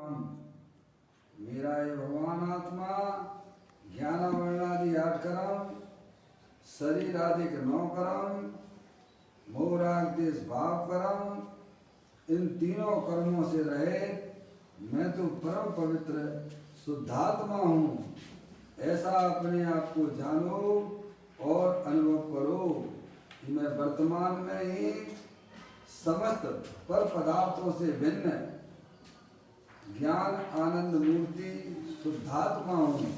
मेरा ये भगवान आत्मा ज्ञान वर्णादि 8 कर्म, शरीर आदि के 9 कर्म, मोराग देश भाव कर्म, इन तीनों कर्मों से रहे मैं तो परम पवित्र शुद्धात्मा हूँ, ऐसा अपने आप को जानो और अनुभव करो कि मैं वर्तमान में ही समस्त पर पदार्थों से भिन्न ज्ञान आनंद मूर्ति शुद्धात्मा हूँ।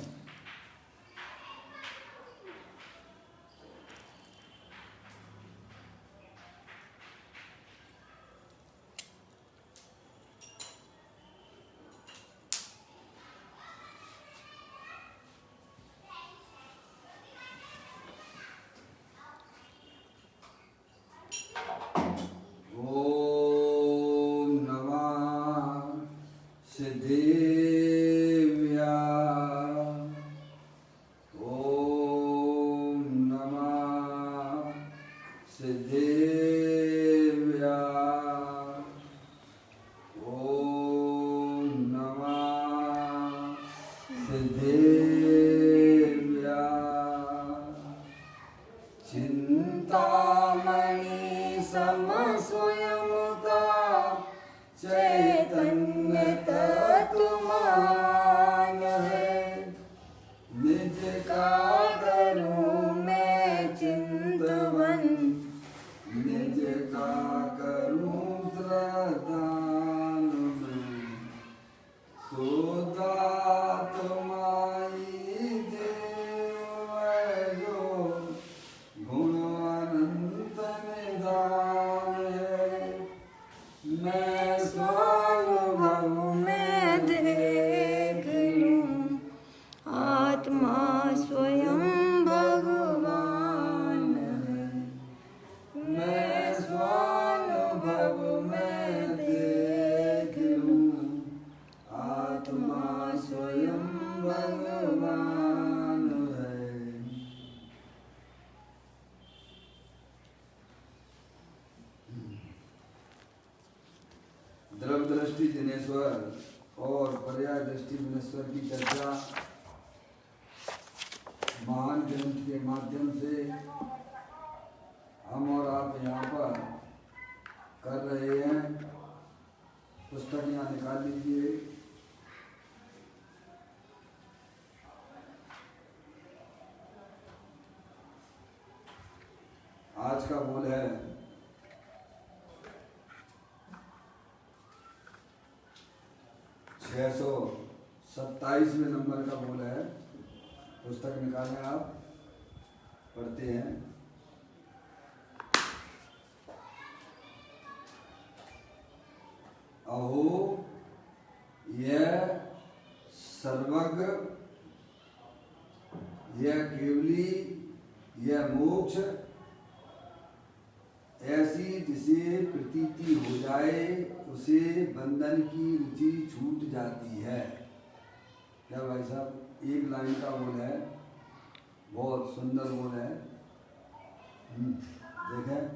द्रव दृष्टि दिनेश्वर और पर्याय दृष्टि विनेश्वर की चर्चा महान ग्रंथ के माध्यम से हम और आप यहाँ पर कर रहे हैं। पुस्तक यहाँ निकाल लीजिए। आज का बोल है 627वें नंबर का बोल है। पुस्तक निकालें, आप पढ़ते हैं। अहो यह सर्वज्ञ, यह केवली, यह मोक्ष ऐसी जिसे प्रतीति हो जाए उसे बंधन की रुचि छूट जाती है। क्या भाई साहब, एक लाइन का बोल है, बहुत सुंदर बोल है। देखें,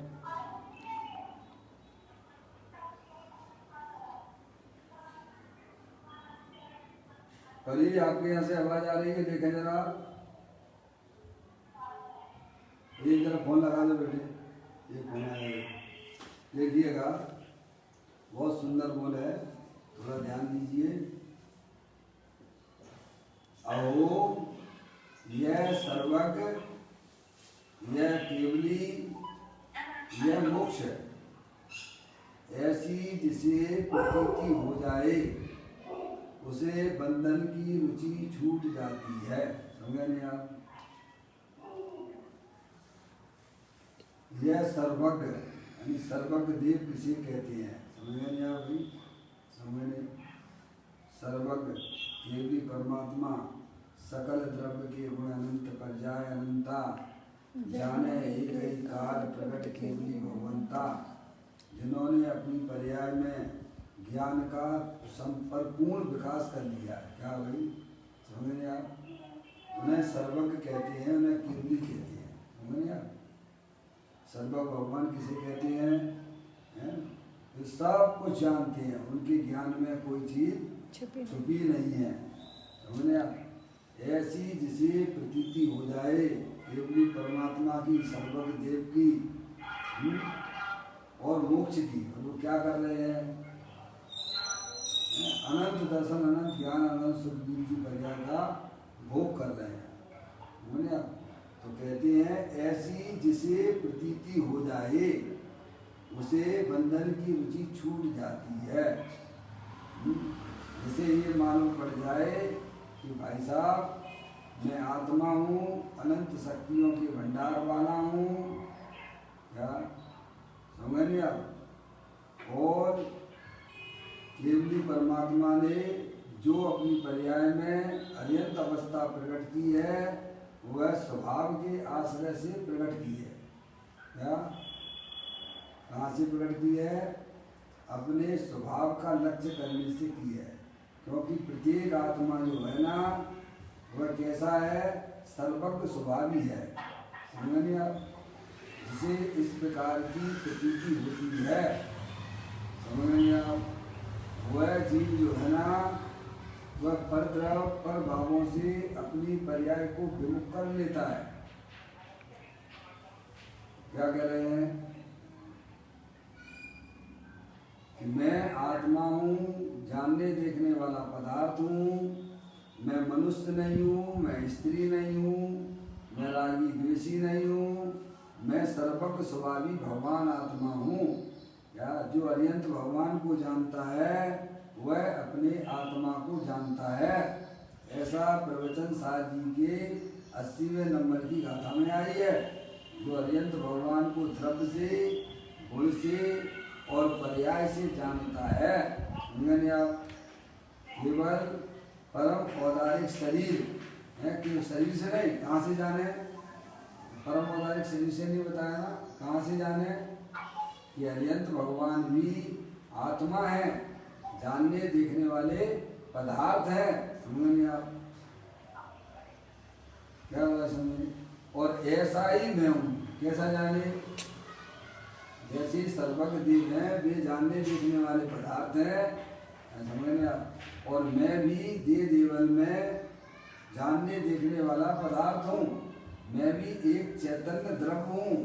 करीब आपके यहाँ से आवाज आ रही है, देखें जरा। एक जरा फोन लगा दो बेटे, ये फोन आया, देखिएगा। बहुत सुंदर बोल है, थोड़ा ध्यान दीजिए। अहो यह सर्वज्ञ, यह केवली, यह मोक्ष ऐसी जिसे प्रतीति हो जाए उसे बंधन की रुचि छूट जाती है। समझे नहीं आप? यह सर्वज्ञ यानी सर्वज्ञ देव किसे कहते हैं? समझे नहीं आप भाई? समझे नहीं? सर्वज्ञ केवली परमात्मा सकल द्रव्य के गुण अनंत पर्याय अनंता जाने एक ही काल प्रकट केवली भगवंता, जिन्होंने अपनी पर्याय में ज्ञान का संपूर्ण विकास कर लिया। क्या भाई? समझ नहीं आप? उन्हें सर्वज्ञ कहते हैं, उन्हें केवली कहते हैं। समझ नहीं आप? सर्वज्ञ भगवान किसे कहते हैं? तो सब कुछ जानते हैं, उनके ज्ञान में कोई चीज छुपी नहीं है। समझे आप? ऐसी जिसे प्रतीति हो जाए केवली परमात्मा की, सर्वज्ञ देव की और मोक्ष की। और वो क्या कर रहे हैं? अनंत दर्शन, अनंत ज्ञान, अनंत सुख की पर्याय का भोग कर रहे हैं। समझे आप? तो कहते हैं ऐसी जिसे प्रतीति हो जाए उसे बंधन की रुचि छूट जाती है। जिसे ये मालूम पड़ जाए कि भाई साहब मैं आत्मा हूँ, अनंत शक्तियों के भंडार वाला हूँ, क्या समझ नहीं आप? और केवली परमात्मा ने जो अपनी पर्याय में अत्यंत अवस्था प्रकट की है वह स्वभाव के आश्रय से प्रकट की है। क्या? कहाँ से प्रकट की है? अपने स्वभाव का लक्ष्य करने से की है। क्योंकि प्रत्येक आत्मा जो है ना वह कैसा है? सर्वज्ञ स्वभावी है। समझ नहीं आप? जिसे इस प्रकार की प्रतीति होती है, समझ नहीं आप? वह जीव जो है ना वह परद्रव पर भावों से अपनी पर्याय को विमुख कर लेता है। क्या कह रहे हैं? कि मैं आत्मा हूँ, जानने देखने वाला पदार्थ हूँ, मैं मनुष्य नहीं हूँ, मैं स्त्री नहीं हूँ, मैं रागी द्वेषी नहीं हूँ, मैं सर्वज्ञ स्वभावी भगवान आत्मा हूँ। क्या? जो अरियंत भगवान को जानता है वह अपने आत्मा को जानता है। ऐसा प्रवचन सार जी के 80वें नंबर की गाथा में आई है। जो अरियंत भगवान को द्रव्य से, गुण से और पर्याय से जानता है, मैंने आप केवल परम औदारिक शरीर है कि शरीर से नहीं, कहाँ से जाने? परम औदारिक शरीर से नहीं बताया ना, कहाँ से जाने? कि अरियंत भगवान भी आत्मा है, जानने देखने वाले पदार्थ है। समझे आप? क्या हुआ समझे? और ऐसा ही मैं हूँ। कैसा जाने? जैसे सर्वज्ञ देव हैं वे जानने देखने वाले पदार्थ हैं, समझ आप? और मैं भी दे देवल में जानने देखने वाला पदार्थ हूँ। मैं भी एक चैतन्य द्रव्य हूँ।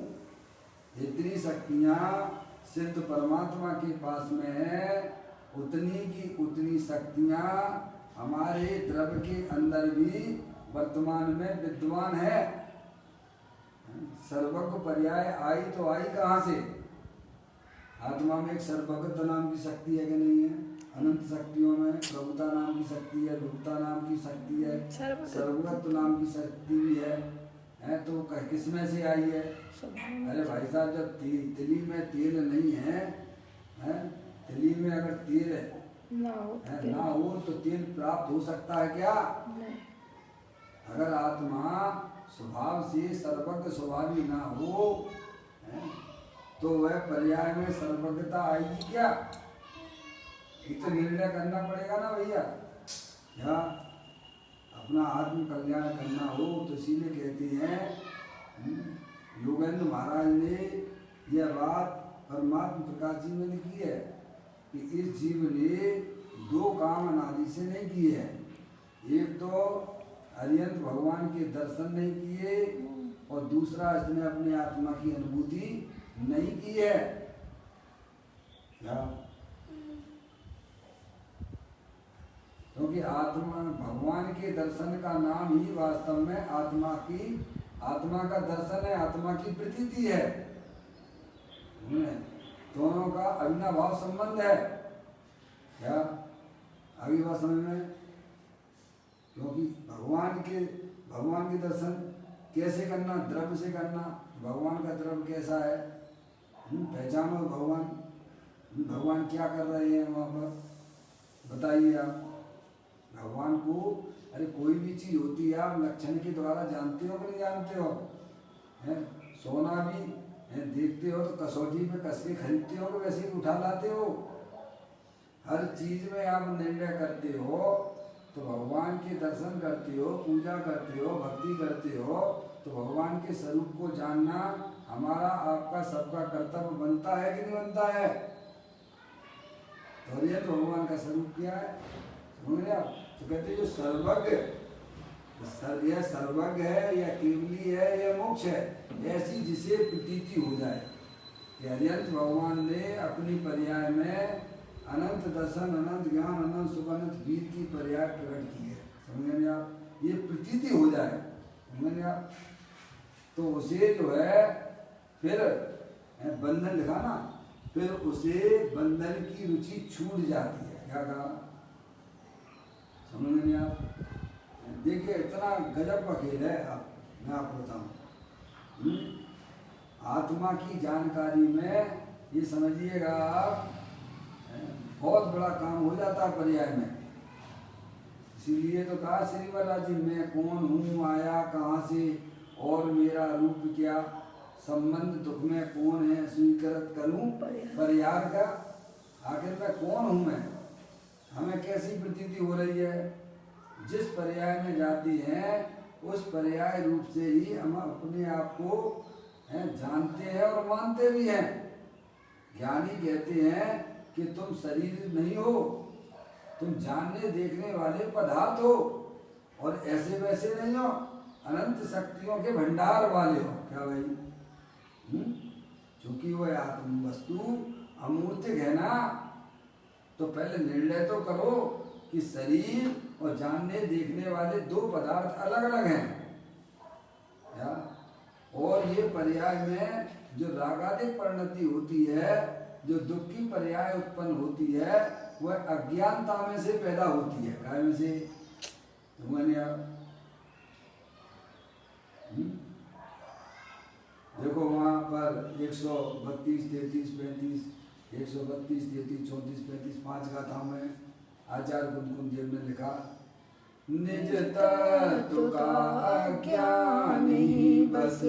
जितनी शक्तियाँ सिद्ध परमात्मा के पास में है उतनी की उतनी शक्तियाँ हमारे द्रव्य के अंदर भी वर्तमान में विद्यमान है। सर्वज्ञ पर्याय आई तो आई कहाँ से? आत्मा में एक सर्वज्ञता नाम की शक्ति है कि नहीं है? अनंत शक्तियों में प्रभुता नाम की शक्ति है, विभुता नाम की शक्ति है, सर्वज्ञत्व नाम की शक्ति भी है तो किस में से आई है? अरे भाई साहब जब तिली में तेल नहीं है, तिली में अगर तेल ना हो तो तेल प्राप्त हो सकता है क्या? अगर आत्मा स्वभाव से सर्वज्ञ स्वभावी ना हो तो वह पर्याय में सर्वज्ञता आएगी क्या? ये तो निर्णय करना पड़ेगा ना भैया। क्या अपना आत्म कल्याण करना हो तो इसीलिए कहते हैं योगेंद्र महाराज ने यह बात परमात्मा प्रकाश जी में लिखी है कि इस जीव ने दो काम अनादि से नहीं किए हैं। एक तो अरियंत भगवान के दर्शन नहीं किए और दूसरा इसने अपने आत्मा की अनुभूति नहीं की है। क्या? क्योंकि आत्मा भगवान के दर्शन का नाम ही वास्तव में आत्मा का दर्शन है, आत्मा की प्रतीति है। दोनों का अविनाभाव संबंध है। क्या आगे बात समझ में? क्योंकि भगवान के दर्शन कैसे करना? द्रव्य से करना। भगवान का द्रव्य कैसा है? पहचानो भगवान क्या कर रहे हैं वहाँ पर, बताइए आप। भगवान को अरे कोई भी चीज़ होती है आप लक्षण के द्वारा जानते हो कि नहीं जानते हो? सोना भी देखते हो तो कसौटी पे कस के खरीदते हो कि वैसे ही उठा लाते हो? हर चीज़ में आप निर्णय करते हो तो भगवान के दर्शन करते हो, पूजा करते हो, भक्ति करते हो तो भगवान के स्वरूप को जानना हमारा आपका सबका कर्तव्य बनता है कि नहीं बनता है? तो भगवान का स्वरूप क्या है? समझ रहे आप? तो कहते जो सर्वज्ञ, यह सर्वज्ञ है या केवली है या मोक्ष है, ऐसी जिसे प्रतीति हो जाए कि हरिहंस भगवान ने अपनी पर्याय में अनंत दर्शन, अनंत ज्ञान, अनंत सुख, अनंत वीर की पर्याय प्रकट की है। समझ रहे आप? ये प्रतीति हो जाए, समझ रहे आप? तो उसे जो है फिर बंधन लिखा ना, फिर उसे बंधन की रुचि छूट जाती है। क्या कहा? समझ नहीं आप? देखिए इतना गजब का खेल है। आप मैं आपको बताऊं, आत्मा की जानकारी में ये समझिएगा आप, बहुत बड़ा काम हो जाता है पर्याय में। इसीलिए तो कहा श्रीवल्लभ जी, मैं कौन हूँ, आया कहाँ से और मेरा रूप क्या, संबंध दुख में कौन है, स्वीकृत करूं परिहार का। आखिर मैं कौन हूं? मैं हमें कैसी प्रतीति हो रही है? जिस पर्याय में जाती हैं उस पर्याय रूप से ही हम अपने आप को जानते हैं और मानते भी हैं। ज्ञानी कहते हैं कि तुम शरीर नहीं हो, तुम जानने देखने वाले पदार्थ हो और ऐसे वैसे नहीं हो, अनंत शक्तियों के भंडार वाले हो। क्या भाई? क्योंकि वह आत्म वस्तु अमूर्तिक है ना, तो पहले निर्णय तो करो कि शरीर और जानने देखने वाले दो पदार्थ अलग अलग हैं। या? और ये पर्याय में जो रागादिक परिणति होती है, जो दुख की पर्याय उत्पन्न होती है, वह अज्ञानता में से पैदा होती है। काय में से? देखो वहाँ पर 132, 33, 35, 132, 33, 34, 35 5 गाथाओं में आचार्य कुंकुम देव ने लिखा, निज तत्व का अज्ञान ही बस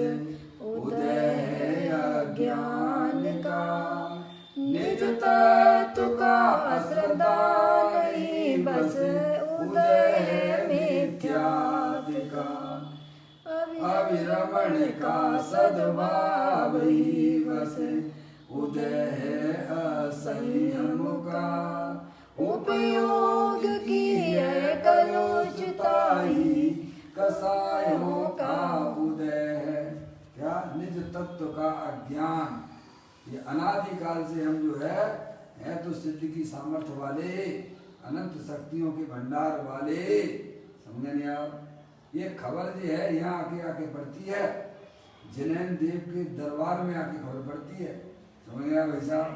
उदय है अज्ञान का, निज तत्व का अश्रद्धा नहीं बस उदय है मिथ्यात्व का, अविरमण का सद्भाव ही बस उदय है असंयम का, उपयोग की है कलुषता ही कसायों का उदय है। क्या? निज तत्व का अज्ञान। ये अनादिकाल से हम जो है तो सिद्धि की सामर्थ्य वाले, अनंत शक्तियों के भंडार वाले। समझे नहीं आप? ये खबर जो है यहाँ आके आके पड़ती है, जिनैन देव के दरबार में आके खबर पड़ती है। समझ गया भाई साहब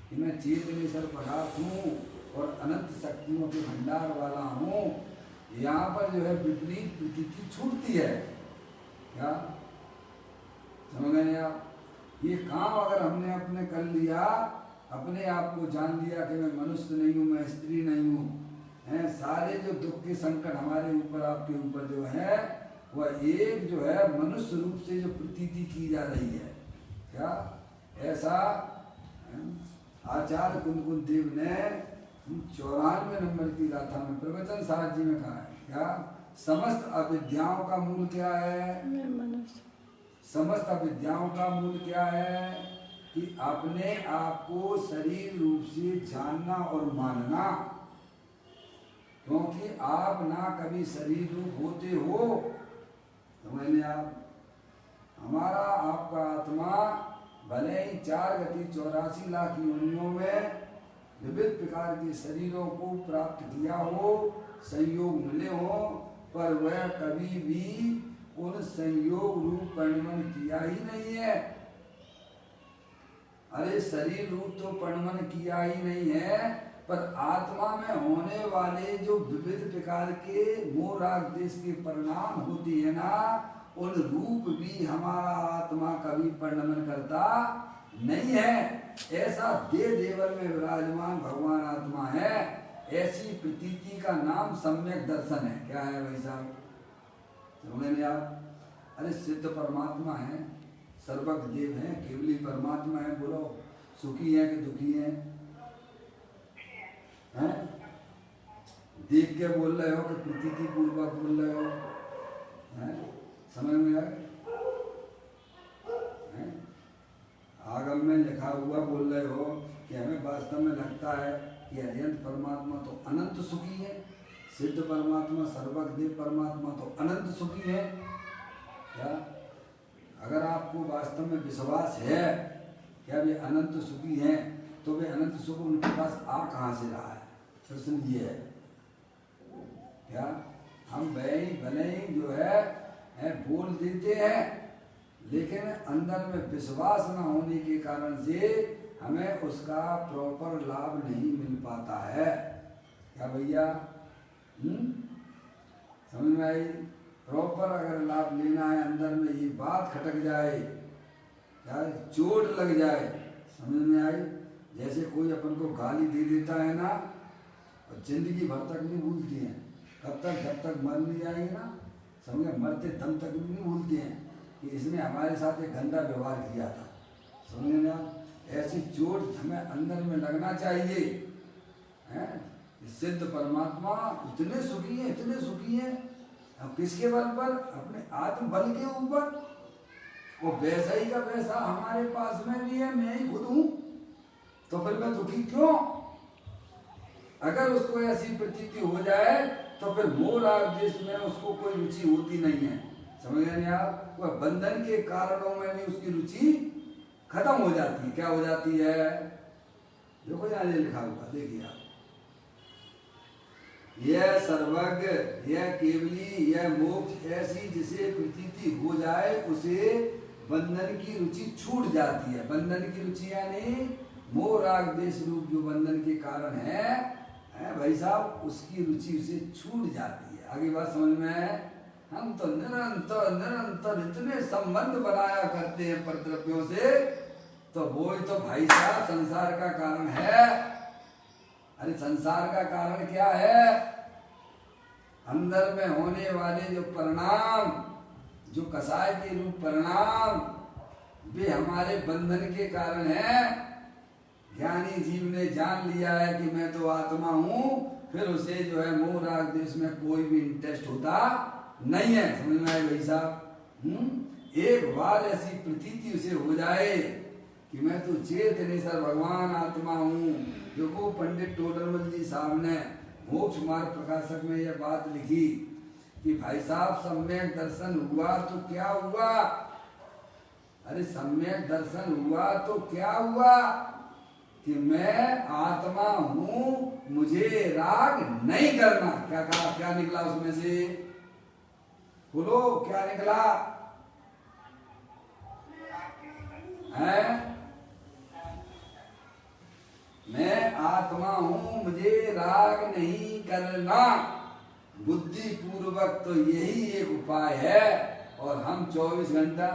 कि मैं चेतनी सर पदार्थ हूँ और अनंत शक्तियों के भंडार वाला हूँ। यहाँ पर जो है विपरीत प्रतीति छूटती है। क्या समझ गए आप? ये काम अगर हमने अपने कर लिया, अपने आप को जान लिया कि मैं मनुष्य नहीं हूँ, मैं स्त्री नहीं हूँ, हैं सारे जो दुख के संकट हमारे ऊपर आपके ऊपर जो है, वह एक जो है मनुष्य रूप से जो प्रतीति की जा रही है। क्या ऐसा आचार्य कुंकुम देव ने 94 नंबर की गाथा में प्रवचन साहब जी में कहा है। क्या? समस्त अविद्याओं का मूल क्या है? समस्त अविद्याओं का मूल क्या है? कि अपने आप को शरीर रूप से जानना और मानना। क्योंकि आप ना कभी शरीर रूप होते हो, समझने आप? हमारा आपका आत्मा भले ही 4 गति 84 लाख योनियों में विविध प्रकार के शरीरों को प्राप्त किया हो, संयोग मिले हो, पर वह कभी भी उन संयोग रूप परिणमन किया ही नहीं है। अरे शरीर रूप तो परिणमन किया ही नहीं है, पर आत्मा में होने वाले जो विविध प्रकार के मोह राग देश के परिणाम होती है ना, उन रूप भी हमारा आत्मा कभी परिणमन करता नहीं है। ऐसा देह देवर में विराजमान भगवान आत्मा है। ऐसी प्रतीति का नाम सम्यक दर्शन है। क्या है भाई साहब? समझे नहीं आप? अरे सिद्ध परमात्मा है, सर्वज्ञ देव है, केवली परमात्मा है। बोलो सुखी है कि दुखी है? हैं? देख के बोल रहे हो कि प्रतीति पूर्वक बोल रहे हो? हैं? समझ में आए? आगम में लिखा हुआ बोल रहे हो कि हमें वास्तव में लगता है कि अनंत परमात्मा तो अनंत सुखी है, सिद्ध परमात्मा सर्वज्ञ परमात्मा तो अनंत सुखी है। क्या अगर आपको वास्तव में विश्वास है क्या वे अनंत सुखी हैं, तो वे अनंत सुख उनके पास आ कहाँ से रहा है? प्रश्न ये है। क्या हम भले ही जो है बोल देते हैं, लेकिन अंदर में विश्वास न होने के कारण से हमें उसका प्रॉपर लाभ नहीं मिल पाता है। क्या भैया समझ में आई? प्रॉपर अगर लाभ लेना है, अंदर में ये बात खटक जाए, क्या चोट लग जाए, समझ में आई? जैसे कोई अपन को गाली दे देता है ना, और जिंदगी भर तक नहीं भूलती हैं, कब तक? जब तक मर नहीं जाएंगे ना, समझे, मरते दम तक भी नहीं भूलते हैं कि इसने हमारे साथ एक गंदा व्यवहार किया था। समझे ना? ऐसी चोट हमें अंदर में लगना चाहिए। हैं सिद्ध परमात्मा इतने सुखी हैं, इतने सुखी हैं। अब किसके बल पर? अपने आत्म बल के ऊपर। वो वैसा ही का वैसा हमारे पास में भी है, मैं ही खुद हूँ, तो फिर मैं दुखी क्यों? अगर उसको ऐसी प्रतीति हो जाए तो फिर मोह राग देश में उसको कोई रुचि होती नहीं है। समझ गए आप? वह बंधन के कारणों में भी उसकी रुचि खत्म हो जाती है। क्या हो जाती है? देखो यहाँ लिखा होगा, देखिए आप, यह सर्वज्ञ, यह केवली, यह मोक्ष ऐसी जिसे प्रतीति हो जाए उसे बंधन की रुचि छूट जाती है। बंधन की रुचि यानी मोह राग देश रूप जो बंधन के कारण है भाई साहब, उसकी रुचि उसे छूट जाती है। आगे बात समझ में है? हम तो निरंतर निरंतर इतने संबंध बनाया करते हैं परद्रव्यों से, तो वो ही तो भाई साहब संसार का कारण है। अरे संसार का कारण क्या है? अंदर में होने वाले जो परिणाम, जो कसाय के रूप परिणाम, वे हमारे बंधन के कारण है। ज्ञानी जीव ने जान लिया है कि मैं तो आत्मा हूँ, फिर उसे जो है मोह राग देश में कोई भी इंटरेस्ट होता नहीं है। समझ में आए भाई साहब? एक बार ऐसी प्रतीति उसे हो जाए कि मैं तो चेतनेश्वर भगवान आत्मा हूँ, जो को पंडित टोडरमल जी साहब ने मोक्ष मार्ग प्रकाशक में यह बात लिखी कि भाई साहब सम्यक दर्शन हुआ तो क्या हुआ? अरे सम्यक दर्शन हुआ तो क्या हुआ कि मैं आत्मा हूँ, मुझे राग नहीं करना। क्या कहा? क्या निकला उसमें से? बोलो क्या निकला है? मैं आत्मा हूँ, मुझे राग नहीं करना। बुद्धि पूर्वक तो यही एक उपाय है, और हम 24 घंटा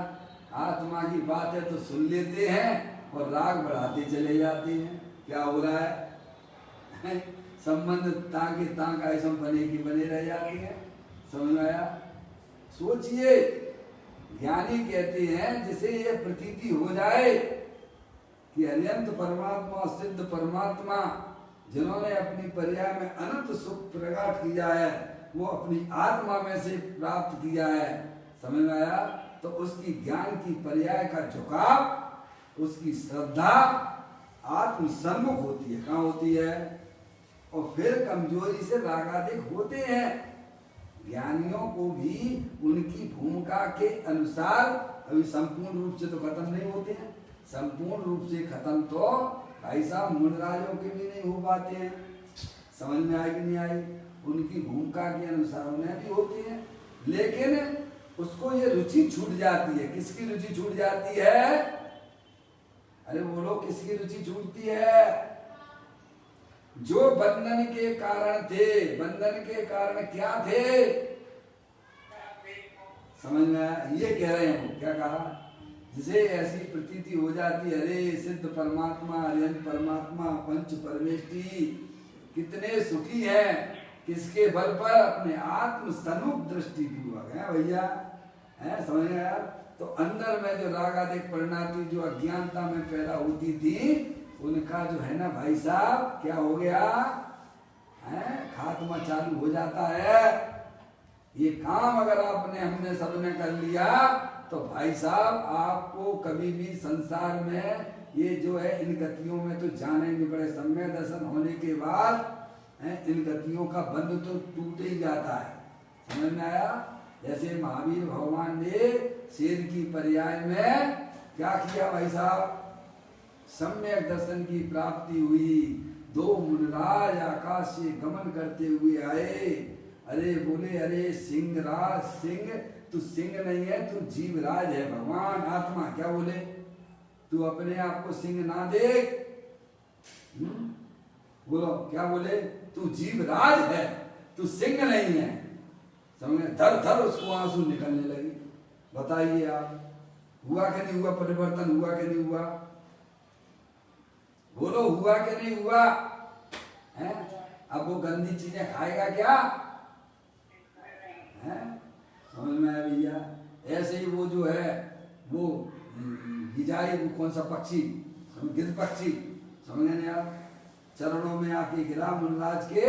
आत्मा की बातें तो सुन लेते हैं और राग बढ़ाते चले जाते हैं। क्या हो रहा है? संबंध ताके ताक ऐसा बने की बने रह जाती है। समझ में आया? सोचिए, ज्ञानी कहते हैं जिसे ये प्रतीति हो जाए कि अनंत परमात्मा, सिद्ध परमात्मा, जिन्होंने अपनी पर्याय में अनंत सुख प्रकट किया है, वो अपनी आत्मा में से प्राप्त किया है। समझ में आया? तो उसकी ज्ञान की पर्याय का झुकाव, उसकी श्रद्धा आत्म सम्मुख होती है। कहाँ होती है? और फिर कमजोरी से रागादिक होते हैं। ज्ञानियों को भी उनकी भूमिका के अनुसार अभी संपूर्ण रूप से तो खत्म नहीं होते हैं। संपूर्ण रूप से खत्म तो भाई साहब मुनराजों के भी नहीं हो पाते हैं। समझ में आई कि नहीं आई? उनकी भूमिका के अनुसार उन्हें भी होती है, लेकिन उसको ये रुचि छूट जाती है। किसकी रुचि छूट जाती है? अरे बोलो, किसकी रुचि छूटती है? जो बंधन के कारण थे। बंधन के कारण क्या थे? समझ में आया? ये कह रहे हैं। क्या कहा? जिसे ऐसी प्रतीति हो जाती है, अरे सिद्ध परमात्मा, अरिहंत परमात्मा, पंच परमेष्टि कितने सुखी हैं, किसके बल पर? अपने आत्म सन्मुख दृष्टि पूर्वक है भैया। है समझ में आया? तो अंदर में जो रागादिक परिणामी जो अज्ञानता में पैदा होती थी, उनका जो है ना भाई साहब, क्या हो गया है? खात्मा चालू हो जाता है। ये काम अगर आपने, हमने सबने कर लिया, तो भाई साहब आपको कभी भी संसार में ये जो है इन गतियों में तो जाना ही नहीं पड़े। सम्यक दर्शन होने के बाद इन गतियों का बंध तो टूट ही जाता है। समझ में आया? जैसे महावीर भगवान ने शेर की पर्याय में क्या किया भाई साहब? सम्यक दर्शन की प्राप्ति हुई। 2 मुनिराज आकाश से गमन करते हुए आए। अरे बोले, अरे सिंह राज, सिंह तू सिंह नहीं है, तू जीवराज है, भगवान आत्मा। क्या बोले? तू अपने आप को सिंह ना देख। बोलो क्या बोले? तू जीवराज है, तू सिंह नहीं है। समझ में? धर धर उसको आंसू निकलने लगी। बताइए आप, हुआ कि नहीं हुआ? परिवर्तन हुआ कि नहीं हुआ? बोलो हुआ कि नहीं हुआ? हैं? अब वो गंदी चीजें खाएगा क्या? हैं? समझ में आया भैया? ऐसे ही वो जो है वो गिजाई, वो कौन सा पक्षी, गिद्ध पक्षी, समझ नहीं आप? चरणों में आके गिरा मुनराज के।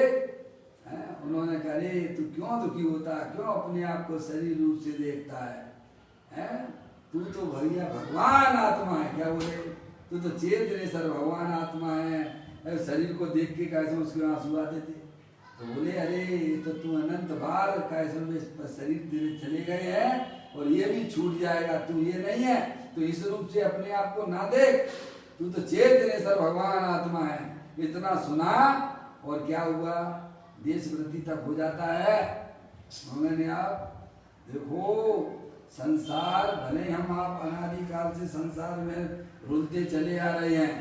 उन्होंने कहा, अरे तू क्यों दुखी होता है, क्यों अपने आप को शरीर रूप से देखता है? तू तो भैया भगवान आत्मा है। क्या बोले? तू तो चेतनेश्वर भगवान आत्मा है। शरीर को देख के कैसे उसके आंसू आते थे? तो बोले, अरे तो तू अनंत बार कैसे में शरीर तेरे चले गए हैं और ये भी छूट जाएगा। तू ये नहीं है, तो इस रूप से अपने आप को ना देख। तू तो चेतनेश्वर भगवान आत्मा है। इतना सुना और क्या हुआ? देश वृत्ति तक हो जाता है। मैंने आप देखो, संसार भले हम आप अनादिकाल से संसार में रुलते चले आ रहे हैं,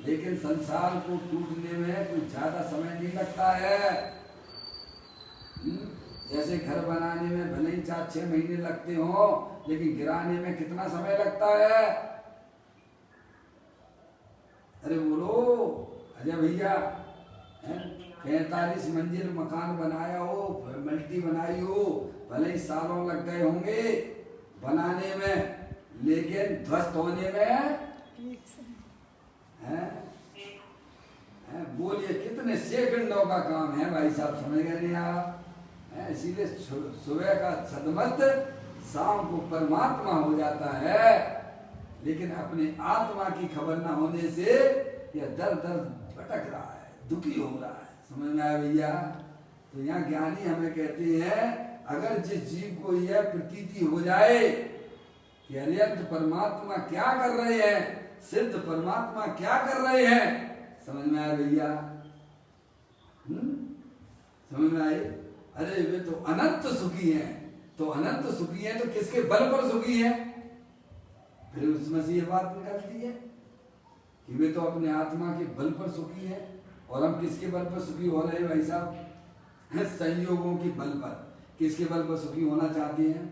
लेकिन संसार को टूटने में कुछ ज्यादा समय नहीं लगता है। जैसे घर बनाने में भले ही 4-6 महीने लगते हो, लेकिन गिराने में कितना समय लगता है? अरे बोलो अजय भैया, 45 मंजिल मकान बनाया हो, मल्टी बनाई हो, भले ही सालों लग गए होंगे बनाने में, लेकिन ध्वस्त होने में बोलिए कितने सेकंडों का काम है भाई साहब। समझ गए नहीं आप? इसीलिए सुबह का सदमत शाम को परमात्मा हो जाता है। लेकिन अपने आत्मा की खबर ना होने से यह दर दर भटक रहा है, दुखी हो रहा है। समझ में आया भैया? तो यहाँ ज्ञानी हमें कहते हैं, अगर जिस जीव को यह प्रतीति हो जाए कि अनंत परमात्मा क्या कर रहे हैं, सिद्ध परमात्मा क्या कर रहे हैं, समझ में आया भैया? समझ में आई? अरे वे तो अनंत सुखी हैं। तो अनंत सुखी हैं तो किसके बल पर सुखी हैं? फिर उसमें से ये बात निकलती है कि वे तो अपने आत्मा के बल पर सुखी है। और हम किसके बल पर सुखी हो रहे हैं भाई साहब? संयोगों के बल पर। किसके बल पर सुखी होना चाहते हैं?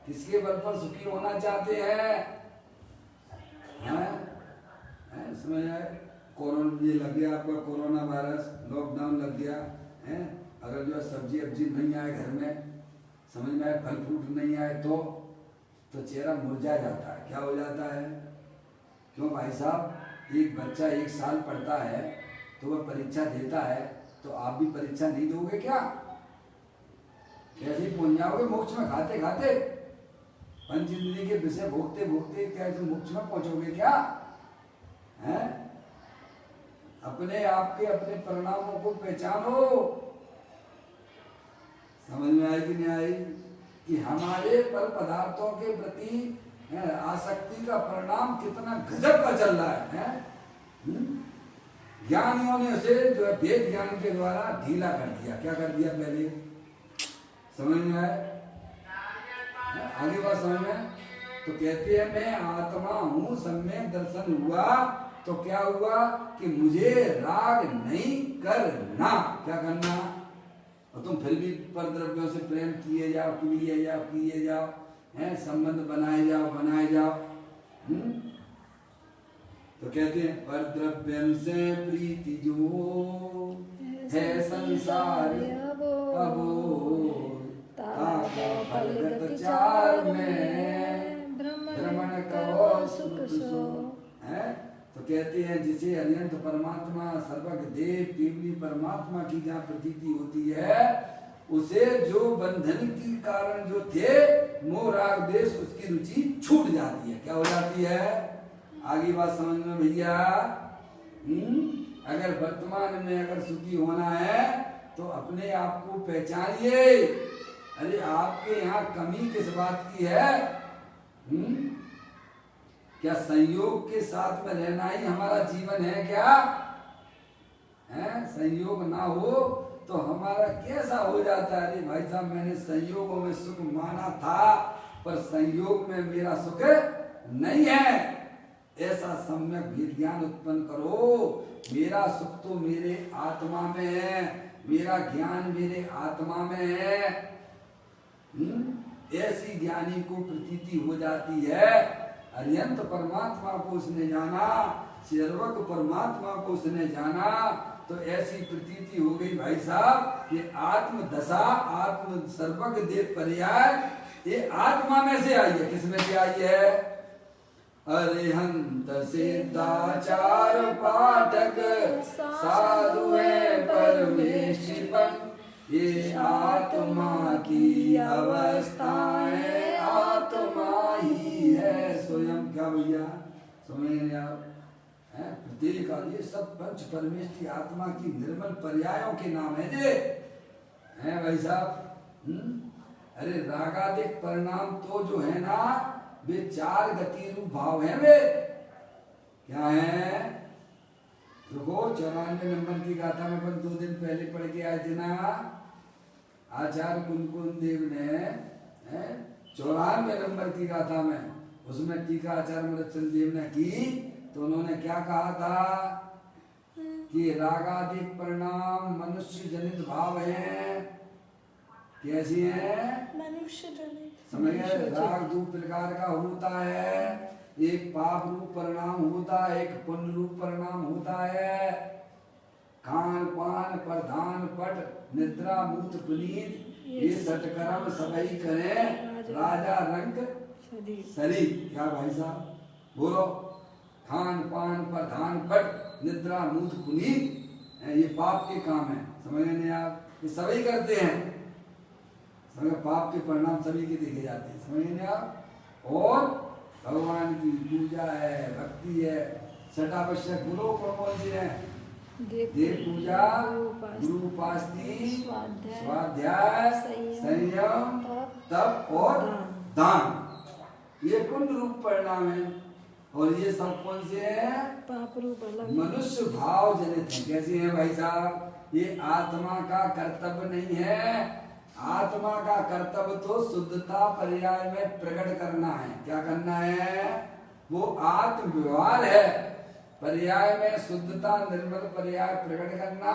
किसके बल पर सुखी होना चाहते हैं? समझ आए? कोरोना ये लग गया आपका, कोरोना वायरस, लॉकडाउन लग गया है। अगर जो सब्जी अब्जी नहीं आए घर में, समझ में आए, फल फ्रूट नहीं आए तो चेहरा मुरझा जाता है। क्या हो जाता है? क्यों भाई साहब? एक बच्चा 1 साल पढ़ता है तो वह परीक्षा देता है, तो आप भी परीक्षा नहीं दोगे क्या? कैसे ही पहुंच जाओगे मोक्ष में खाते खाते, पंच इंद्रिय के विषय भोगते भोगते कैसे मोक्ष में पहुंचोगे क्या? हैं? अपने आप के अपने परिणामों को पहचानो। समझ में आई कि नहीं आई? कि हमारे पर पदार्थों के प्रति आसक्ति का परिणाम कितना गजब का चल रहा है। ज्ञानियों ने उसे जो है वेद ज्ञान के द्वारा ढीला कर दिया। क्या कर दिया? पहले समझ में आए? आगे बात समझ में? तो कहते हैं मैं आत्मा हूं, सम्यक दर्शन हुआ तो क्या हुआ कि मुझे राग नहीं करना। क्या करना? और तुम फिर भी पर द्रव्यों से प्रेम किए जाओ, हैं, संबंध बनाए जाओ। तो कहते हैं पर द्रव्यम से प्रीति जो है संसार अबोध, फलगत चार में भ्रमण करो सुख सो। तो कहते हैं जिसे अनंत परमात्मा सर्वज्ञ देव केवली परमात्मा की जहाँ प्रतीति होती है, उसे जो बंधन की कारण जो थे मोह राग देश उसकी रुचि छूट जाती है। क्या हो जाती है? आगे बात समझ में भैया? अगर वर्तमान में अगर सुखी होना है तो अपने आप को पहचानिए। अरे आपके यहाँ कमी किस बात की है? क्या संयोग के साथ में रहना ही हमारा जीवन है क्या? है संयोग ना हो तो हमारा कैसा हो जाता है? अरे भाई साहब, मैंने संयोगों में सुख माना था पर संयोग में मेरा सुख नहीं है। ऐसा सम्यक भेद ज्ञान उत्पन्न करो। मेरा सुख तो मेरे आत्मा में है, मेरा ज्ञान मेरे आत्मा में है। ऐसी ज्ञानी को प्रतीति हो जाती है। अरिहंत परमात्मा को उसने जाना, सर्वज्ञ परमात्मा को उसने जाना, तो ऐसी प्रतीति हो गई भाई साहब कि आत्म दशा, आत्म सर्वज्ञ देव पर्याय ये आत्मा में से आई है। किसमें से आई है? अरिहंत सिद्धाचार पाठक साधु है परमेश्वर, ये आत्मा की अवस्था है, आत्मा ही है स्वयं। क्या भैया समझ आप? प्रत्येक ये सब पंच परमेश्वरी आत्मा की निर्मल पर्यायों के नाम है जे हैं भाई साहब। अरे रागादिक परिणाम तो जो है ना वे चार गति रूप भाव हैं। वे क्या है? देखो 94 नंबर की गाथा में अपन 2 दिन पहले पढ़ के आए थे ना। आचार्य कुंकुन देव ने 94 नंबर की गाथा में उसमें टीका आचार्य मरचंद देव ने की तो उन्होंने क्या कहा था कि रागादिक परिणाम मनुष्य जनित भाव है। कैसी है? मनुष्य जनित। समझ गए? राग 2 प्रकार का होता है, एक पाप रूप परिणाम होता है, एक पुण्य रूप परिणाम होता है। खान पान प्रधान पट निद्रा मूत पुनीत ये सटकर्म सबई करें राजा रंग सरी। क्या भाई साहब बोलो? खान पान प्रधान पट निद्रा मूत पुनीत ये पाप के काम है। समझ नहीं आप? ये सभी करते हैं। समझ? पाप के परिणाम सभी के देखे जाते हैं। समझ नहीं आप? और भगवान की पूजा है, भक्ति है, छठावश्यक गुरु कौन से है? देव पूजा, गुरु उपासना, स्वाध्याय, संयम, तप और दान। ये पुण्य रूप परिणाम है। और ये सब कौन से हैं? पाप रूप अलग मनुष्य भाव जनित है। कैसे हैं भाई साहब? ये आत्मा का कर्तव्य नहीं है। आत्मा का कर्तव्य तो शुद्धता पर्याय में प्रकट करना है। क्या करना है? वो आत्म व्यवहार है। पर्याय में शुद्धता निर्मल पर्याय प्रकट करना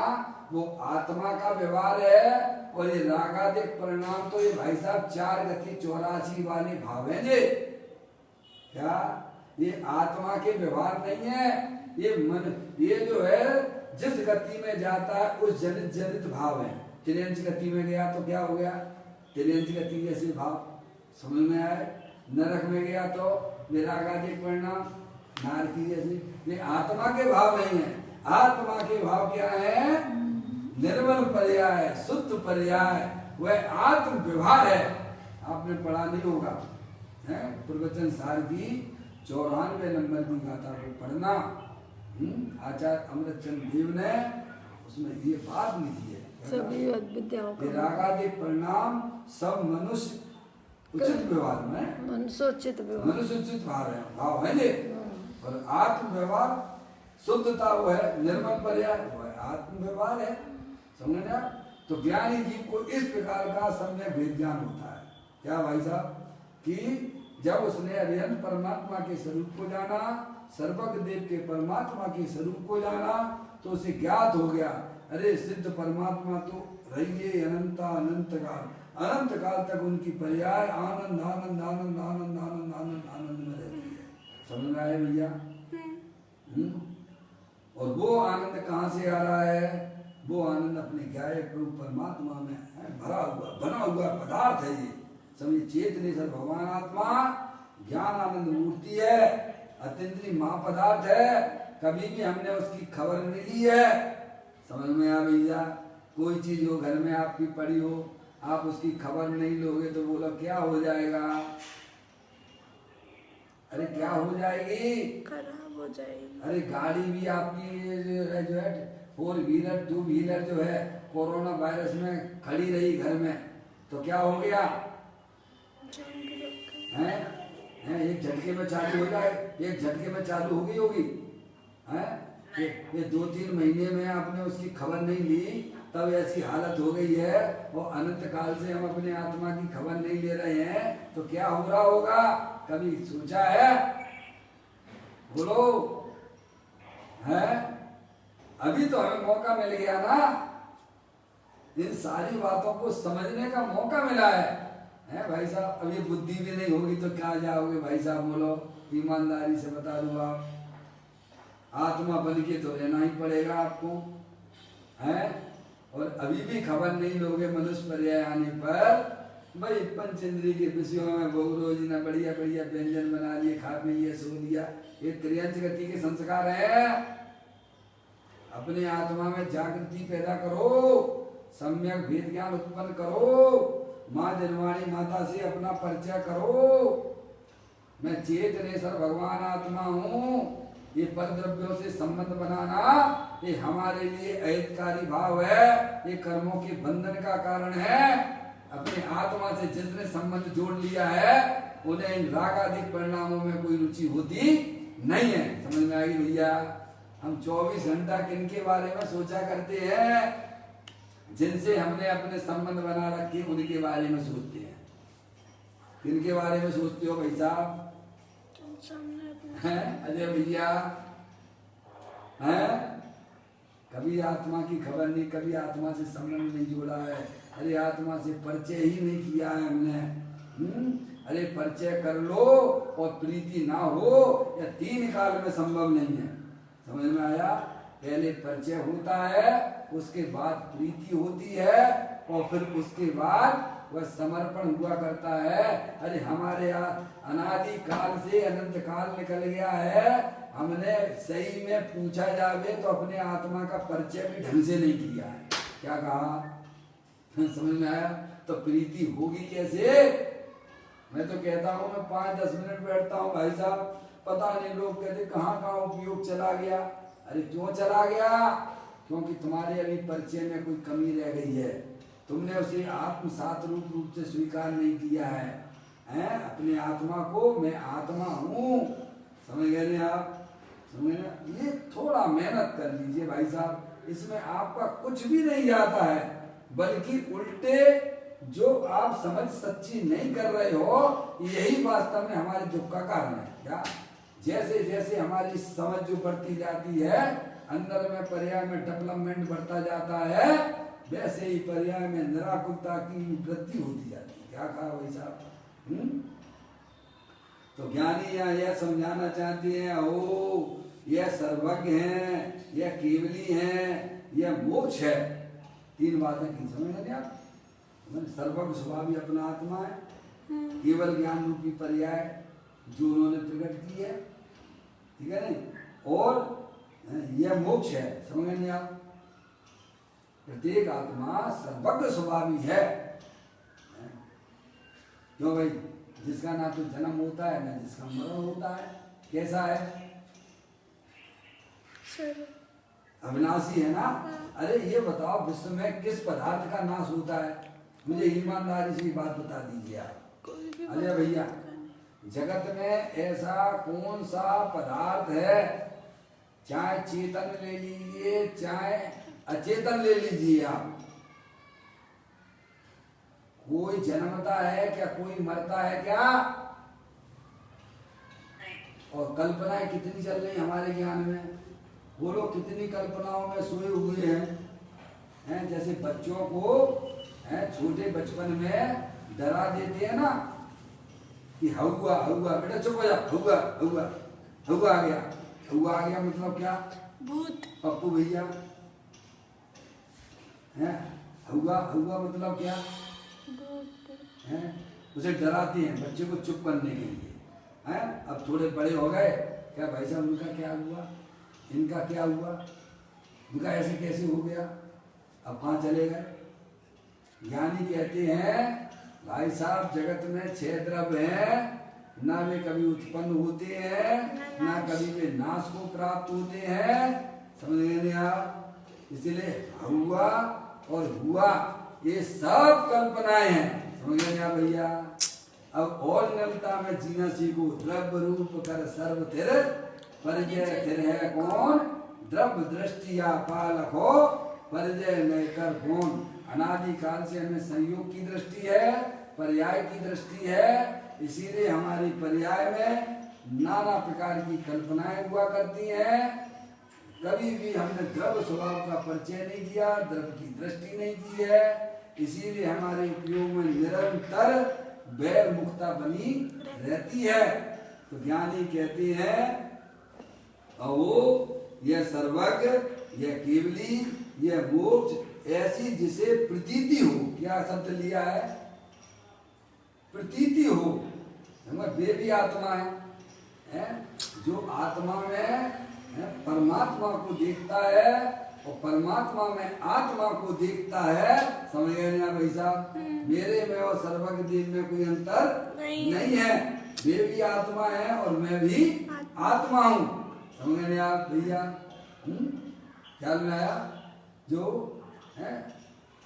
वो आत्मा का व्यवहार है। और ये रागादिक परिणाम तो ये भाई साहब 4 गति 84 वाले भाव हैं जी। क्या ये आत्मा के व्यवहार नहीं है? ये मन, ये जो है जिस गति में जाता है उस जनित जनित भाव है। त्रियंच गति में गया तो क्या हो गया? त्रियंच गति जैसे भाव। समझ में आए? नरक में गया तो विरागादिक परिणाम नारकी जैसे। ये आत्मा के भाव नहीं है। आत्मा के भाव क्या है? निर्मल पर्याय, शुद्ध पर्याय, वह आत्म व्यवहार है। आपने पढ़ा नहीं होगा है? प्रवचन सार की 94 नंबर की गाथा को पढ़ना। आचार्य अमृतचंद देव ने उसमें ये बात लिखी है। सभी विद्याओं का रागादिक परिणाम सब मनुष्य उचित व्यवहार में मनुष्योचित भाव है ये। और आत्म व्यवहार शुद्धता वो है, निर्मल पर्याय वो है, आत्म व्यवहार है। समझ रहे? तो ज्ञानी जीव को इस प्रकार का सम्यक भेद ज्ञान होता है। क्या भाई साहब? कि जब उसने अरिहंत परमात्मा के स्वरूप को जाना, सर्वज्ञ देव के परमात्मा के स्वरूप को जाना, तो उसे ज्ञात हो गया अरे सिद्ध परमात्मा तो रहिए अनंत अनंत काल, अनंत काल तक उनकी पर्याय आनंद आनंद आनंद आनंद आनंद आनंद आनंद में रहती है। समझ में आए भैया? और वो आनंद कहाँ से आ रहा है? वो आनंद अपने गायक रूप परमात्मा में भरा हुआ बना हुआ पदार्थ है। ये समझे? चेतनेश्वर भगवान आत्मा ज्ञान आनंद मूर्ति है, अत्यंत्री महापदार्थ है। कभी भी हमने उसकी खबर नहीं ली है। समझ में आ भैया? कोई चीज हो घर में आपकी पड़ी हो आप उसकी खबर नहीं लोगे तो बोलो क्या हो जाएगा? अरे क्या हो जाएगी? खराब हो जाएगी। अरे गाड़ी भी आपकी जो है 4 व्हीलर 2 व्हीलर जो है कोरोना वायरस में खड़ी रही घर में तो क्या हो गया? हैं एक झटके में चालू हो जाए, एक झटके में चालू हो गई होगी। हैं ये 2-3 महीने में आपने उसकी खबर नहीं ली तब ऐसी हालत हो गई है। वो अनंत काल से हम अपने आत्मा की खबर नहीं ले रहे हैं तो क्या हो रहा होगा? कभी सोचा है? बोलो। है अभी तो हमें मौका मिल गया ना, इन सारी बातों को समझने का मौका मिला है भाई साहब। अब ये बुद्धि भी नहीं होगी तो क्या जाओगे भाई साहब? बोलो ईमानदारी से बता दो। आप आत्मा बन के तो रहना ही पड़ेगा आपको, है। और अभी भी खबर नहीं लोगे मनुष्य पर्याय आने पर भाई पंचेंद्रिय के विषयों में बहुरोजी ना बढ़िया बढ़िया व्यंजन बना लिए, खा पी लिया, सो लिया। ये त्रियंच गति के संस्कार है। अपने आत्मा में जागृति पैदा करो, सम्यक भेद ज्ञान उत्पन्न करो, माँ जनवाणी माता से अपना परिचय करो। मैं चेतनेश्वर भगवान आत्मा हूँ। ये परद्रव्यों से संबंध बनाना ये हमारे लिए अहितकारी भाव है, ये कर्मों के बंधन का कारण है। अपने आत्मा से जिसने संबंध जोड़ लिया है उन्हें इन रागाधिक परिणामों में कोई रुचि होती नहीं है। समझ में आई भैया? हम 24 घंटा किनके बारे में सोचा करते हैं? जिनसे हमने अपने संबंध बना रखे उनके बारे में सोचते हैं। किनके बारे में सोचते हो भाई साहब? हैं अजय भैया? हैं कभी आत्मा की खबर नहीं, कभी आत्मा से संबंध नहीं जोड़ा है। अरे आत्मा से परिचय ही नहीं किया है हमने। अरे परिचय कर लो और प्रीति ना हो या 3 काल में संभव नहीं है। समझ में आया? पहले परिचय होता है, उसके बाद प्रीति होती है और फिर उसके बाद वह समर्पण हुआ करता है। अरे हमारे अनादि काल से अनंत काल निकल गया है, हमने सही में पूछा जावे तो अपने आत्मा का परिचय भी ढंग से नहीं किया है। क्या कहा? समझ में आया? तो प्रीति होगी कैसे? मैं तो कहता हूँ मैं 5-10 मिनट बैठता हूँ भाई साहब, पता नहीं लोग कहते कहाँ उपयोग चला गया। अरे क्यों चला गया? क्योंकि तुम्हारे अभी परिचय में कोई कमी रह गई है, तुमने उसे आत्मसात रूप से स्वीकार नहीं किया है। हैं अपने आत्मा को मैं आत्मा हूँ, समझ गए ना आप? समझ ना? ये थोड़ा मेहनत कर लीजिए भाई साहब, इसमें आपका कुछ भी नहीं जाता है, बल्कि उल्टे जो आप समझ सच्ची नहीं कर रहे हो यही वास्तव में हमारे दुख का कारण है। क्या? जैसे जैसे हमारी समझ जो बढ़ती जाती है, अंदर में पर्याय में डेवलपमेंट बढ़ता जाता है, वैसे ही पर्याय में निराकुलता की वृद्धि होती जाती है। क्या कहा भाई साहब? तो ज्ञानी यहाँ यह समझाना चाहते हैं, ओ यह सर्वज्ञ है, यह केवली है, यह मोक्ष है। 3 बातें की, समझ गए आप? सर्वज्ञ स्वभाव अपना आत्मा है, केवल ज्ञान रूपी पर्याय जो उन्होंने प्रकट की है, ठीक है नहीं? और यह मोक्ष है। समझ गए आप? प्रत्येक आत्मा सर्वज्ञ स्वभावी है। क्यों भाई? जिसका ना तो जन्म होता है ना जिसका मरण होता है। कैसा है? अविनाशी है ना? अरे ये बताओ विश्व में किस पदार्थ का नाश होता है? मुझे ईमानदारी से बात बता दीजिए आप। अजय भैया, जगत में ऐसा कौन सा पदार्थ है, चाहे चेतन ले लीजिए चाहे अचेतन ले लीजिए आप, कोई जन्मता है क्या? कोई मरता है क्या? और कल्पनाएं कितनी चल रही हमारे ज्ञान में? बोलो कितनी कल्पनाओं में सोए हुए हैं? जैसे बच्चों को छोटे बचपन में डरा देते हैं ना कि हौआ हौआ, बेटा चुप हो जा, हौआ हौआ, हौआ आ गया। हौआ आ गया मतलब क्या? भूत। पप्पू भैया, हौआ हौआ मतलब क्या है? उसे डराते हैं बच्चे को चुप करने के लिए। हैं अब थोड़े बड़े हो गए, क्या भाई साहब उनका क्या हुआ, इनका क्या हुआ, उनका ऐसे कैसे हो गया, अब कहाँ चले गए? ज्ञानी कहते हैं भाई साहब जगत में 6 द्रव्य हैं, ना वे कभी उत्पन्न होते हैं ना कभी वे नाश को प्राप्त होते हैं। समझ गए नहीं आप? इसलिए हुआ और हुआ ये सब कल्पनाएं हैं। समझ गए आप भैया? अब और नलता में जीना सीखो। द्रव्य रूप कर सर्व थिर परिजय थिर है कौन, द्रव्य दृष्टि या पालक हो परिजय नहीं कर कौन। अनादि काल से हमें संयोग की दृष्टि है, पर्याय की दृष्टि है, इसीलिए हमारी पर्याय में नाना प्रकार की कल्पनाएं हुआ करती हैं। कभी भी हमने द्रव्य स्वभाव का परिचय नहीं किया, द्रव्य की दृष्टि नहीं की है, इसीलिए हमारे उपयोग में निरंतर वैर मुक्ता बनी रहती है। तो ज्ञानी कहते हैं अहो यह सर्वज्ञ, यह केवली, यह मोक्ष ऐसी जिसे प्रतीति हो। क्या शब्द लिया है? प्रतीति हो। वे भी आत्मा है, जो आत्मा में परमात्मा को देखता है और परमात्मा में आत्मा को देखता है। समझ गए ना भाई साहब? मेरे में और सर्वज्ञ देव में कोई अंतर नहीं है। वे भी आत्मा है और मैं भी आत्मा हूँ। समझ गए आप भैया? ख्याल में आया? जो है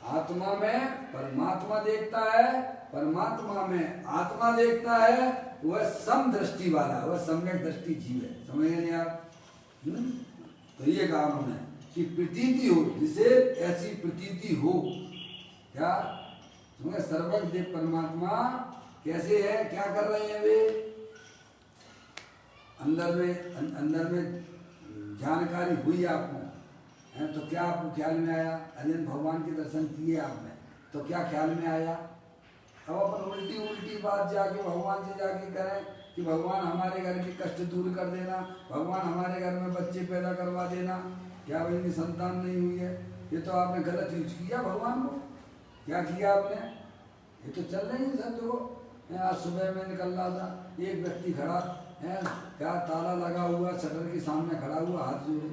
आत्मा में परमात्मा देखता है, परमात्मा में आत्मा देखता है, वह सम दृष्टि वाला, वह सम्यक दृष्टि जीव है। समझ गए नहीं आप? तो ये कहा उन्होंने कि प्रतीति हो, जिसे ऐसी प्रतीति हो। क्या समझे? सर्वज्ञ देव परमात्मा कैसे है, क्या कर रहे हैं वे? अंदर में जानकारी हुई आपको है, तो क्या आपको ख्याल में आया? अरे भगवान के दर्शन किए आपने, तो क्या ख्याल में आया? अब अपन उल्टी बात जाके भगवान से जाके करें कि भगवान हमारे घर के कष्ट दूर कर देना, भगवान हमारे घर में बच्चे पैदा करवा देना। क्या भाई संतान नहीं हुई है? ये तो आपने गलत यूज किया भगवान को। क्या किया आपने? ये तो चल रही है सब। देखो आज सुबह में निकल रहा था, एक व्यक्ति खड़ा है, क्या ताला लगा हुआ शटर के सामने खड़ा हुआ, हाथ जोड़े।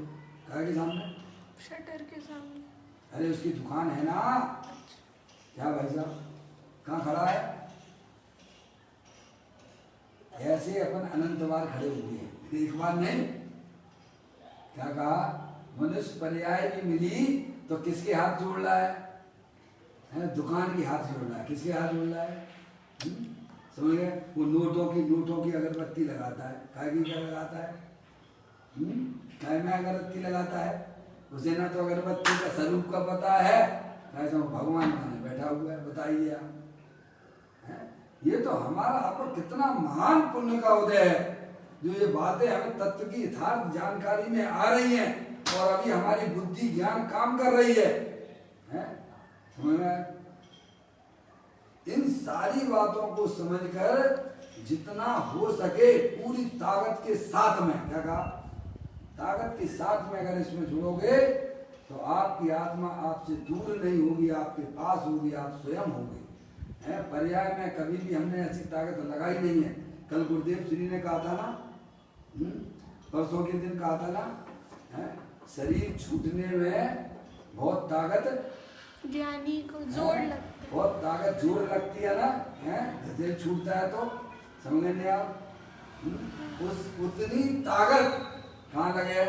क्या के सामने? शटर के सामने। अरे उसकी दुकान है ना। क्या भाई साहब कहाँ खड़ा है? ऐसे अपन अनंत बार खड़े हुए हैं, एक बार नहीं। क्या कहा? मनुष्य पर्याय भी मिली तो किसके हाथ जोड़ रहा है? दुकान के हाथ जोड़ रहा है। किसके हाथ जोड़ रहा है? समझ गए? वो नोटों की अगरबत्ती लगाता है। काय की क्या लगाता है? काय में अगरबत्ती लगाता है? उसे ना तो अगरबत्ती का स्वरूप का पता है, ऐसा भगवान माने बैठा हुआ है। बताइए आप, ये तो हमारा आपको कितना महान पुण्य का उदय है, जो ये बातें हमें तत्व की यथार्थ जानकारी में आ रही हैं और अभी हमारी बुद्धि ज्ञान काम कर रही है। समझ में? इन सारी बातों को समझकर जितना हो सके पूरी ताकत के साथ में, क्या कहा? ताकत के साथ में अगर इसमें जुड़ोगे तो आपकी आत्मा आपसे दूर नहीं होगी, आपके पास होगी, आप स्वयं होगे। पर्याय में कभी भी हमने ऐसी ताकत लगाई नहीं है। कल गुरुदेव श्री ने कहा था ना, परसों के दिन कहा था ना, शरीर छूटने में बहुत ताकत ज्ञानी को जोड़ लगता है, बहुत ताकत जोड़ लगती है ना। शरीर छूटता है तो समझ नहीं आप? उतनी ताकत कहाँ लगे?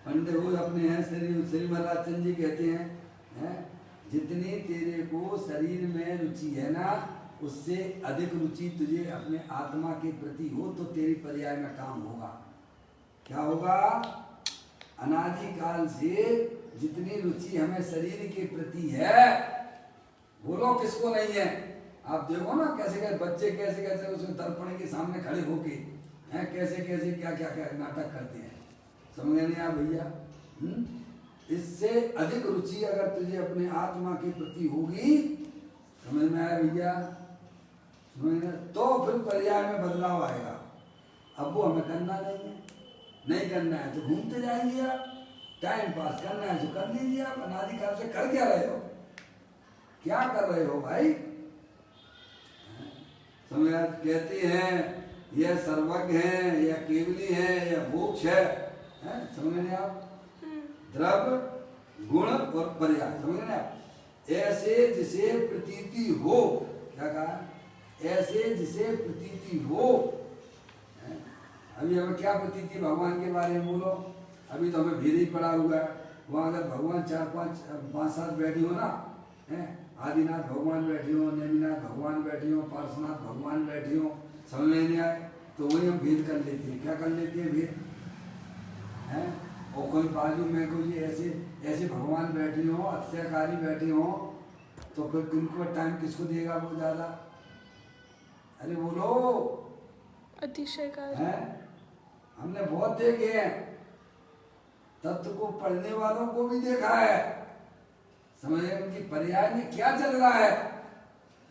पंडित वो अपने हैं श्री महाराज चंद जी कहते हैं, जितनी तेरे को शरीर में रुचि है ना, उससे अधिक रुचि तुझे अपने आत्मा के प्रति हो तो तेरी पर्याय में काम होगा। क्या होगा? अनादि काल से जितनी रुचि हमें शरीर के प्रति है, बोलो किसको नहीं है? आप देखो ना कैसे कैसे बच्चे कैसे उस दर्पण के सामने खड़े होके कैसे क्या नाटक करते हैं। समझ नहीं आ भैया? इससे अधिक रुचि अगर तुझे अपने आत्मा के प्रति होगी, समझ में आया भैया? समझ में? तो फिर पर्याय में बदलाव आएगा। अब वो हमें करना नहीं करना है तो घूमते जाएंगे आप, टाइम पास करना है तो कर लीजिए। आप अनादिकाल से कर क्या रहे हो? क्या कर रहे हो भाई? समझ? कहते हैं यह सर्वज्ञ है, यह केवली है, यह मोक्ष है। समझ नहीं आप? द्रव्य गुण और पर्याय, समझ गए ना आप? ऐसे जिसे प्रतीति हो, क्या कहा? ऐसे जिसे प्रतीति हो। अभी हमें क्या प्रतीति भगवान के बारे में बोलो? अभी तो हमें भेद ही पड़ा हुआ है। वहाँ अगर भगवान 4-5-7 बैठी हो ना, आदिनाथ भगवान बैठी हो, नेमिनाथ भगवान बैठी हो, पार्श्वनाथ भगवान बैठी हो, समझ में नहीं आए तो वही हम भेद कर लेते हैं। क्या कर लेते हैं? भेद है। और कोई बाजू में कोई ऐसे ऐसे भगवान बैठे हो, अत्याकारी बैठे हो, तो फिर किनको टाइम किसको देगा वो ज्यादा? अरे बोलो। अतिशयकारी है। हमने बहुत देखे हैं, तत्व को पढ़ने वालों को भी देखा है, समझे? उनकी पर्याय में क्या चल रहा है?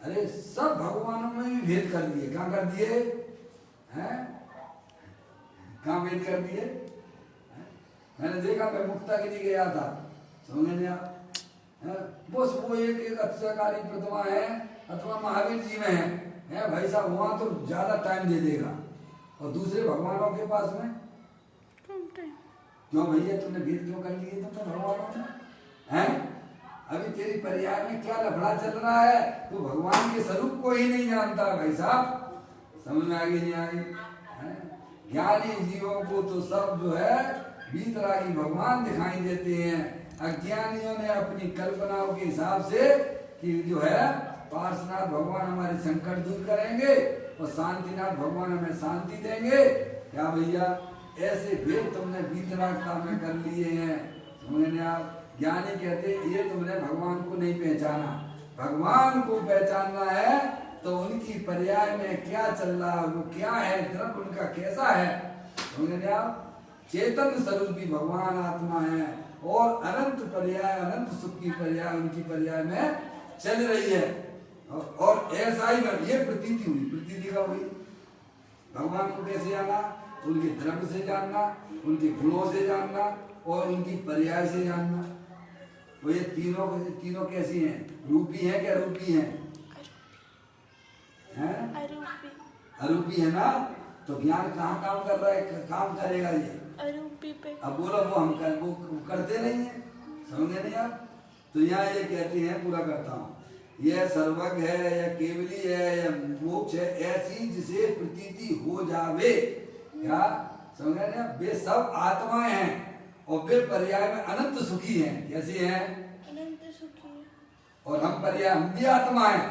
अरे सब भगवानों में भी भेद कर दिए। कहाँ कर दिए हैं? कहाँ भेद कर दिए? मैंने देखा, मैं मुक्तागिरी गया था, समझे नहीं आप? बस वो एक अत्याकारी प्रतिमा है अथवा महावीर जी में है भाई साहब, वहां तो ज्यादा टाइम दे देगा। और दूसरे भगवानों के पास में क्यों भैया तुमने भेद क्यों कर लिए तुमने भगवानों में? हैं? अभी तेरी पर्याय में क्या लफड़ा चल रहा है? तू भगवान के स्वरूप को ही नहीं जानता भाई साहब, समझ में आगे नहीं आई? ज्ञानी जीवों को तो सब जो है बीतरागी भगवान दिखाई देते हैं। अज्ञानियों ने अपनी कल्पनाओं के हिसाब से कि जो है पार्श्वनाथ भगवान हमारे संकट दूर करेंगे और शांतिनाथ भगवान हमें शांति देंगे। क्या भैया? ऐसे भेद तुमने बीतरागता में कर लिए हैं, समझने आप? ज्ञानी कहते ये तुमने भगवान को नहीं पहचाना। भगवान को पहचानना है तो उनकी पर्याय में क्या चल रहा है, वो क्या है, द्रव्य उनका कैसा है, समझने आप? चेतन स्वरूपी भगवान आत्मा है और अनंत पर्याय, अनंत सुख की पर्याय उनकी पर्याय में चल रही है। और ऐसा ही ये प्रतीति हुई। प्रतीति का हुई भगवान को कैसे जाना? उनके द्रव्य से जानना, उनके गुणों से जानना और उनकी पर्याय से जानना। वो ये तीनों कैसी हैं? रूपी हैं क्या रूपी हैं? अरूपी है ना? तो ज्ञान कहाँ काम कर रहा है, काम करेगा ये अरूपी पे। अब बोलो वो हम वो करते नहीं है, समझे नहीं आप? तो यहाँ ये कहते हैं, पूरा करता हूँ, यह सर्वज्ञ है या केवली है या मोक्ष है, ऐसी जिसे प्रतीति हो जावे। क्या समझ रहे हैं? वे सब आत्माएं हैं और वे पर्याय में अनंत सुखी हैं। कैसी हैं? अनंत सुखी। और हम पर्याय, हम भी आत्मा हैं,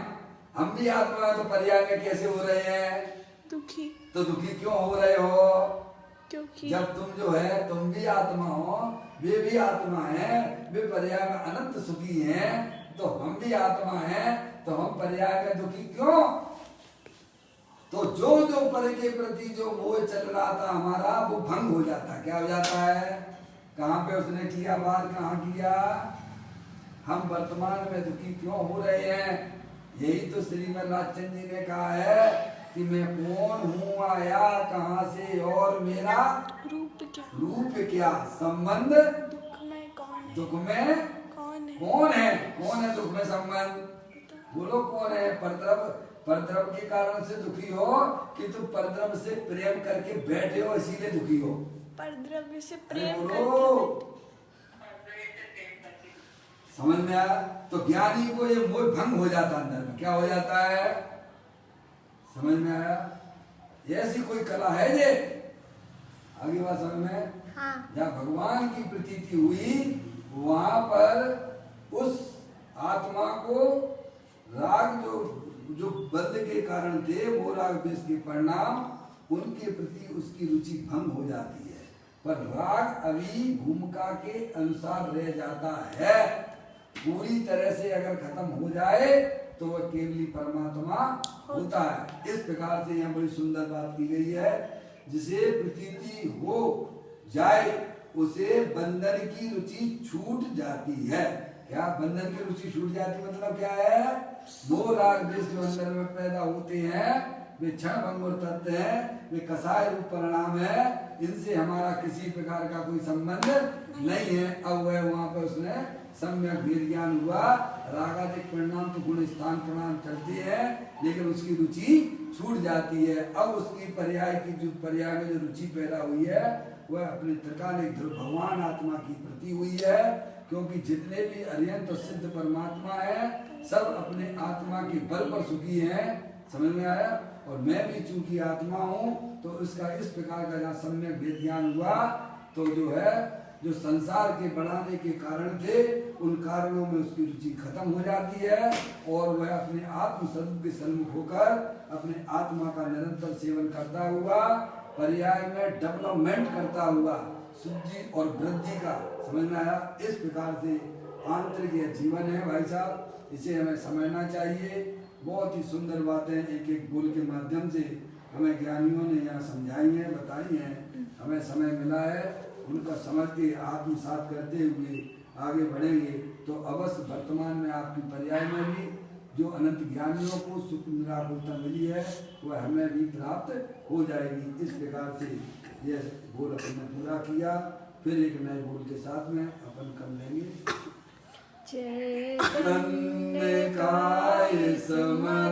हम भी आत्मा हैं, तो पर्याय में कैसे हो रहे हैं? दुखी। तो दुखी क्यों हो रहे हो? क्योंकि जब तुम जो है तुम भी आत्मा हो, वे भी आत्मा हैं, वे पर्याय में अनंत सुखी हैं, तो हम भी आत्मा हैं, तो हम पर्याय में दुखी क्यों? तो जो जो पर के प्रति जो मोह चल रहा था हमारा, वो भंग हो जाता है। क्या हो जाता है? कहाँ पे उसने किया बात, कहाँ किया? हम वर्तमान में दुखी क्यों हो रहे हैं? यही तो श्रीमद राजचंद्र जी ने कहा है कि मैं कौन हूँ, आया कहाँ से और मेरा रूप क्या संबंध? दुख में कौन है? कौन है दुख में संबंध? बोलो कौन है? परद्रव्य के कारण से दुखी हो कि तुम परद्रव्य से प्रेम करके बैठे हो इसीलिए दुखी हो? परद्रव्य से प्रेम करके समझ में आया? तो ज्ञानी को ये मोह भंग हो जाता है, अंदर में क्या हो जाता है? समझ में आया? ऐसी कोई कला है ये? आगे बात समझ में? हाँ। जहाँ भगवान की प्रतीति हुई वहां पर उस आत्मा को राग जो बद्ध के कारण थे, वो राग द्वेष के परिणाम उनके प्रति उसकी रुचि भंग हो जाती है, पर राग अभी भूमिका के अनुसार रह जाता है। पूरी तरह से अगर खत्म हो जाए तो वह केवली परमात्मा होता है। इस प्रकार से यहाँ बड़ी सुंदर बात की गई है, जिसे प्रतीति हो जाए उसे बंधन की रुचि छूट जाती है। क्या बंधन की रुचि छूट जाती मतलब क्या है? दो राग द्वेष जो अंदर में पैदा होते हैं वे क्षण भंगुर तत्व हैं, वे कसाय रूप परिणाम है, इनसे हमारा किसी प्रकार का कोई संबंध नहीं है। अब वह वहां पर उसने सम्यक भेद ज्ञान हुआ, रागादिक परिणाम तो गुण स्थान प्रणाम चलते हैं, लेकिन उसकी रुचि छूट जाती है। अब उसकी पर्याय की जो पर्याय में जो रुचि पैदा हुई है वह अपने त्रिकालिक ध्रुव भगवान आत्मा की प्रति हुई है। क्योंकि जितने भी अरिहंत और सिद्ध परमात्मा है सब अपने आत्मा के बल पर सुखी हैं। समझ में आया? और मैं भी चूंकि आत्मा हूँ तो इसका इस प्रकार का जहाँ सम्यक वेद ज्ञान हुआ तो जो है जो संसार के बढ़ाने के कारण थे उन कारणों में उसकी रुचि खत्म हो जाती है और वह अपने आत्म स्वरूप के सन्मुख होकर अपने आत्मा का निरंतर सेवन करता हुआ पर्याय में डेवलपमेंट करता हुआ शुद्धि और वृद्धि का, समझ में आया? इस प्रकार से आंतरिक यह जीवन है भाई साहब, इसे हमें समझना चाहिए। बहुत ही सुंदर बातें एक एक बोल के माध्यम से हमें ज्ञानियों ने यहाँ समझाई हैं, बताई हैं। हमें समय मिला है, उनका समझ के आत्मसात करते हुए आगे बढ़ेंगे तो अवश्य वर्तमान में आपकी पर्याय में भी जो अनंत ज्ञानियों को सुख निराकुलता मिली है वह हमें भी प्राप्त हो जाएगी। इस प्रकार से यह बोल अपन ने पूरा किया। फिर एक नए बोल के साथ में अपन कर लेंगे। चैतन्य काय समर्थ